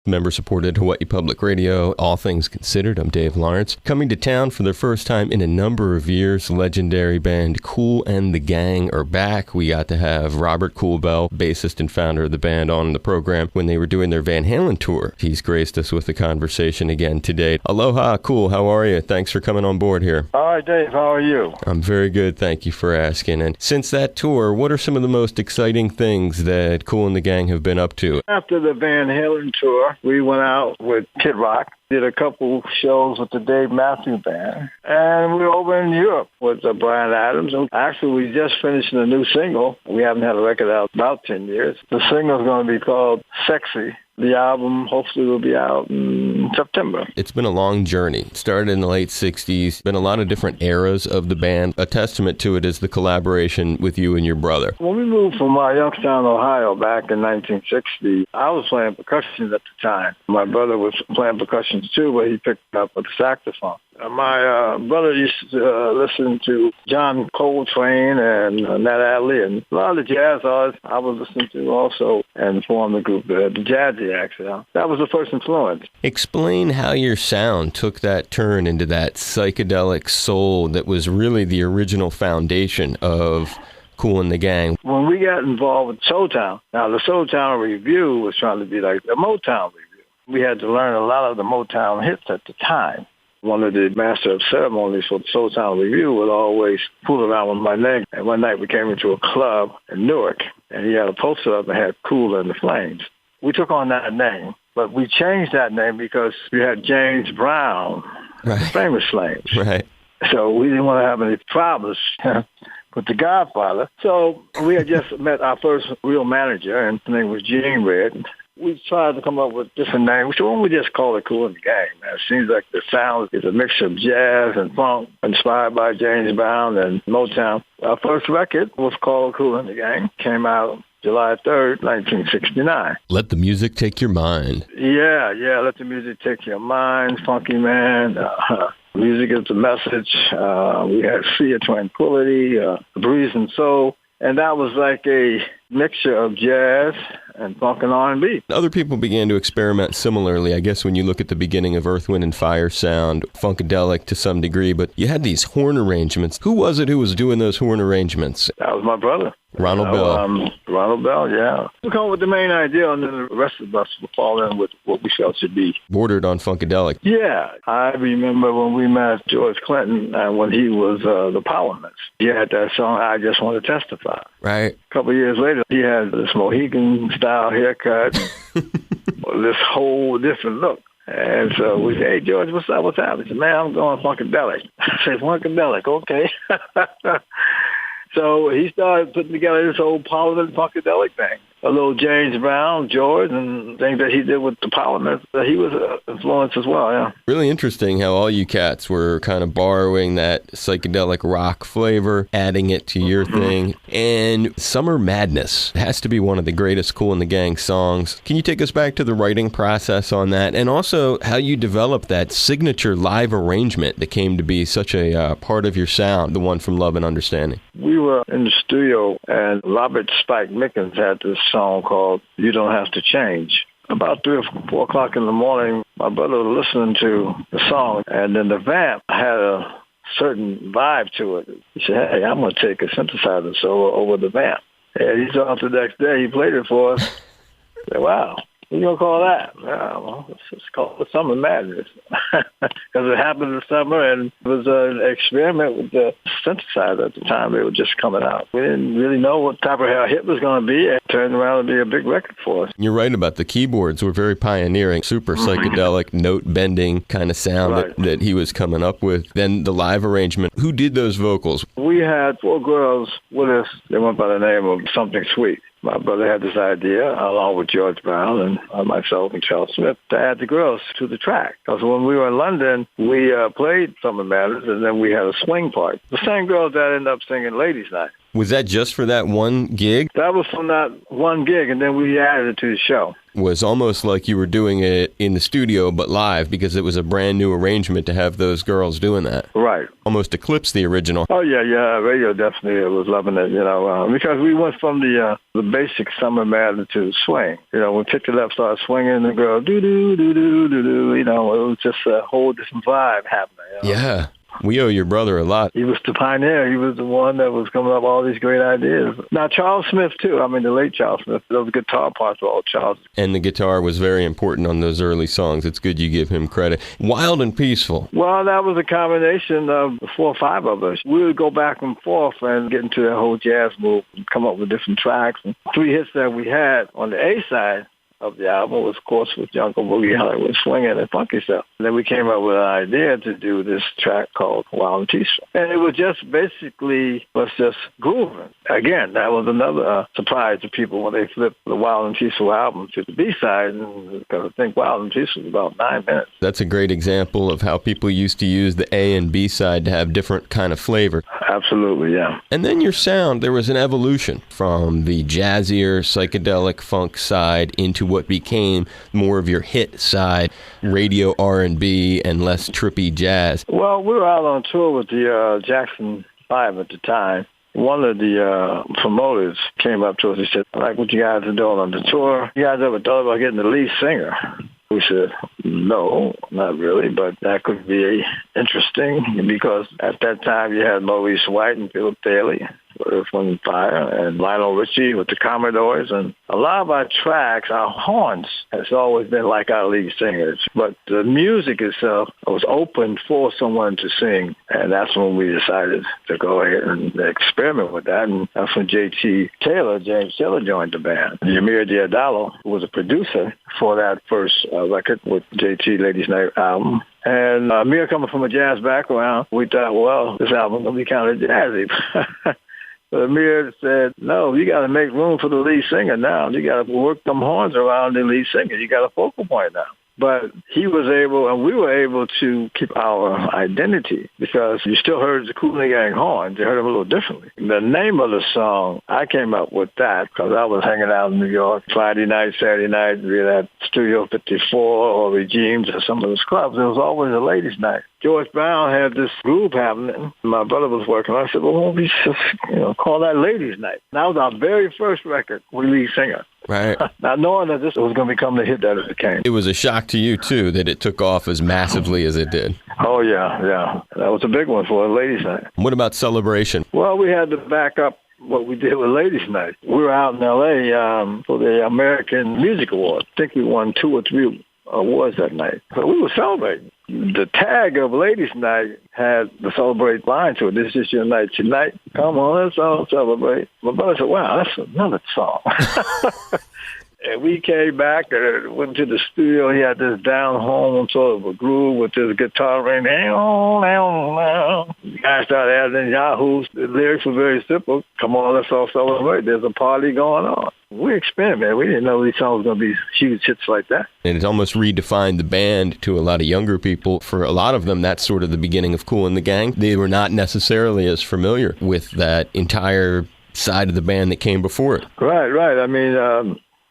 member-supported Hawaii Public Radio. All things considered, I'm Dave Lawrence. Coming to town for the first time in a number of years, legendary band Kool and the Gang are back. We got to have Robert Kool Bell, bassist and founder of the band, on the program when they were doing their Van Halen tour. He's graced us with a conversation again today. Aloha, Kool. How are you? Thanks for coming on board here. All right, Dave. How are you? I'm very good. Thank you for asking. And since that tour, what are some of the most exciting things that Kool and the Gang have been up to? After the Van Halen tour, we went out with Kid Rock, did a couple shows with the Dave Matthews Band, and we were over in Europe with Bryan Adams. And actually, we just finished a new single. We haven't had a record out about 10 years. The single's going to be called Sexy. The album hopefully will be out in September. It's been a long journey. It started in the late 60s. Been a lot of different eras of the band. A testament to it is the collaboration with you and your brother. When we moved from Youngstown, Ohio back in 1960, I was playing percussion at the time. My brother was playing percussion too, but he picked up with the saxophone. My brother used to listen to John Coltrane and Nat Adderley and a lot of the jazz artists I was listening to also, and formed the group, the Jazzy actually. That was the first influence. Explain how your sound took that turn into that psychedelic soul that was really the original foundation of Kool and the Gang. When we got involved with Soultown, now the Soultown Review was trying to be like the Motown Review. We had to learn a lot of the Motown hits at the time. One of the master of ceremonies for the Soultown Review would always fool around with my name. And one night we came into a club in Newark, and he had a poster up and had Kool and the Flames. We took on that name, but we changed that name because we had James Brown, right, the famous Flames. Right. So we didn't want to have any problems with the Godfather. So we had just met our first real manager, and his name was Gene Red. We tried to come up with different names. So why don't we just call it Kool and the Gang, man? It seems like the sound is a mixture of jazz and funk, inspired by James Brown and Motown. Our first record was called Kool and the Gang. Came out July 3rd, 1969. Let the music take your mind. Yeah, let the music take your mind. Funky Man. Music is the message. We had Sea of Tranquility, Breeze and Soul. And that was like a mixture of jazz and funk and R&B. Other people began to experiment similarly. I guess when you look at the beginning of Earth, Wind & Fire sound, funkadelic to some degree, but you had these horn arrangements. Who was it who was doing those horn arrangements? That was my brother. Ronald Bell. Ronald Bell, yeah. We come up with the main idea, and then the rest of us will fall in with what we felt should be. Bordered on funkadelic. Yeah. I remember when we met George Clinton when he was the Powermans. He had that song, I Just Want to Testify. Right. A couple of years later, he had this Mohican-style haircut, this whole different look. And so we said, hey, George, what's up? What's happening? He said, man, I'm going funkadelic. I said, funkadelic, okay. So he started putting together this whole Parliament funkadelic thing. A little James Brown, George, and things that he did with the Parliament. He was influenced as well, yeah. Really interesting how all you cats were kind of borrowing that psychedelic rock flavor, adding it to your thing. And Summer Madness has to be one of the greatest Kool and the Gang songs. Can you take us back to the writing process on that? And also how you developed that signature live arrangement that came to be such a part of your sound, the one from Love and Understanding. We were in the studio, and Robert Spike Mickens had this song called You Don't Have to Change. About 3 or 4 o'clock in the morning, my brother was listening to the song, and then the vamp had a certain vibe to it. He said, hey, I'm going to take a synthesizer solo over the vamp. And he saw it the next day. He played it for us. I said, wow. What are you going to call that? Well, let's just call it Summer Madness. Because it happened in summer, and it was an experiment with the synthesizer at the time. They were just coming out. We didn't really know what type of hit was going to be. It turned around to be a big record for us. You're right about the keyboards were very pioneering, super psychedelic, note-bending kind of sound that he was coming up with. Then the live arrangement. Who did those vocals? We had 4 girls with us. They went by the name of Something Sweet. My brother had this idea, along with George Brown and myself and Charles Smith, to add the girls to the track. Because when we were in London, we played Summer Madness, and then we had a swing part. The same girls that ended up singing Ladies' Night. Was that just for that one gig? That was from that one gig, and then we added it to the show. Was almost like you were doing it in the studio, but live, because it was a brand new arrangement to have those girls doing that. Right. Almost eclipsed the original. Oh, yeah. Radio definitely was loving it, because we went from the basic Summer Madness to swing. When Pick It Up started swinging, the girl, do-do-do-do-do-do, it was just a whole different vibe happening. Yeah. We owe your brother a lot. He was the pioneer. He was the one that was coming up with all these great ideas. Now, Charles Smith, too. I mean, the late Charles Smith. Those guitar parts were all Charles. And the guitar was very important on those early songs. It's good you give him credit. Wild and Peaceful. Well, that was a combination of 4 or 5 of us. We would go back and forth and get into that whole jazz move and come up with different tracks. And 3 hits that we had on the A side of the album was, of course, with Jungle Boogie, Hollywood Swinging, and Funky Stuff. And then we came up with an idea to do this track called Wild and Peaceful. And it was just basically, was just grooving. Again, that was another surprise to people when they flipped the Wild and Peaceful album to the B-side, because I think Wild and Peaceful was about 9 minutes. That's a great example of how people used to use the A and B side to have different kind of flavor. Absolutely, yeah. And then your sound, there was an evolution from the jazzier, psychedelic funk side into what became more of your hit side, radio R&B and less trippy jazz. Well, we were out on tour with the Jackson 5 at the time. One of the promoters came up to us and said, I like what you guys are doing on the tour. You guys ever thought about getting the lead singer? We said, no, not really, but that could be interesting because at that time you had Maurice White and Philip Daly from Fire and Lionel Richie with the Commodores. And a lot of our tracks, our horns, has always been like our lead singers. But the music itself was open for someone to sing. And that's when we decided to go ahead and experiment with that. And that's when James Taylor joined the band. Yamir Diadalo, who was a producer for that first record with JT Ladies Night album. And Amir coming from a jazz background, we thought, well, this album's going to be kind of jazzy. But Amir said, no, you got to make room for the lead singer now. You got to work them horns around the lead singer. You got a focal point now. But he was able, and we were able to keep our identity because you still heard the Kool the Gang horns. You heard them a little differently. The name of the song, I came up with that because I was hanging out in New York Friday night, Saturday night. We were at Studio 54 or Regimes or some of those clubs. There was always a ladies' night. George Brown had this group happening. My brother was working. I said, well, why don't we just, call that ladies' night? And that was our very first record with lead singer. Right. Not knowing that this was going to become the hit that it became. It was a shock to you, too, that it took off as massively as it did. Oh, yeah. That was a big one for a ladies' night. What about Celebration? Well, we had to back up what we did with Ladies' Night. We were out in L.A. For the American Music Awards. I think we won 2 or 3 awards that night. So we were celebrating. The tag of Ladies' Night had the celebrate line to it. This is your night tonight. Come on, let's all celebrate. My brother said, wow, that's another song. And we came back and went to the studio. He had this down home sort of a groove with this guitar ring. The guy started adding Yahoos. The lyrics were very simple. Come on, let's all celebrate. There's a party going on. We experimented. We didn't know these songs were going to be huge hits like that. And it almost redefined the band to a lot of younger people. For a lot of them, that's sort of the beginning of Kool and the Gang. They were not necessarily as familiar with that entire side of the band that came before it. Right. I mean,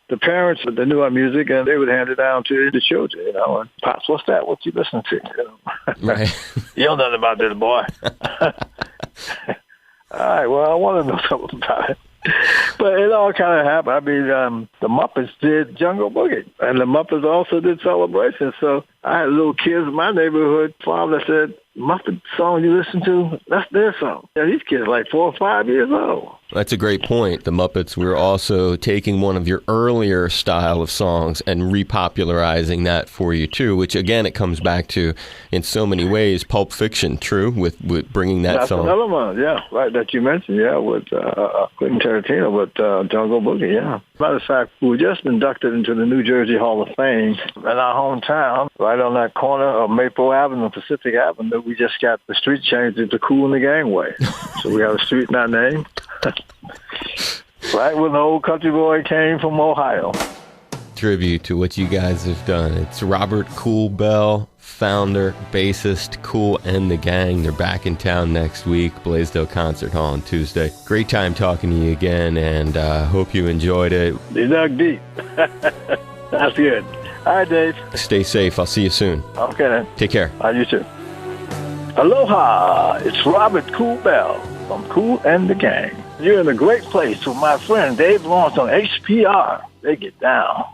the parents, they knew our music, and they would hand it down to the children, And, Pops, what's that? What you listen to? Right. You don't know nothing about this, boy. All right, well, I want to know something about it. But it all kind of happened. I mean, the Muppets did Jungle Boogie, and the Muppets also did Celebration. So I had little kids in my neighborhood. Father said, Muppet song you listen to, that's their song. Yeah, these kids are like 4 or 5 years old. That's a great point. The Muppets were also taking one of your earlier style of songs and repopularizing that for you, too, which, again, it comes back to, in so many ways, Pulp Fiction, true, with bringing that song. That's another one, yeah, right, that you mentioned, with Quentin Tarantino, with Jungle Boogie, yeah. Matter of fact, we were just inducted into the New Jersey Hall of Fame in our hometown, right on that corner of Maple Avenue and Pacific Avenue. We just got the street changed to Kool the Gang Way. So we have a street in our name. Right when the old country boy came from Ohio. tribute to what you guys have done. It's Robert Kool Bell, founder, bassist, Kool and the Gang. They're back in town next week, Blaisdell Concert Hall on Tuesday. Great time talking to you again, and hope you enjoyed it. You dug deep. That's good. All right, Dave. Stay safe. I'll see you soon. Okay, then. Take care. You too. Aloha. It's Robert Kool Bell from Kool and the Gang. You're in a great place with my friend Dave Lawrence on HPR. They get down.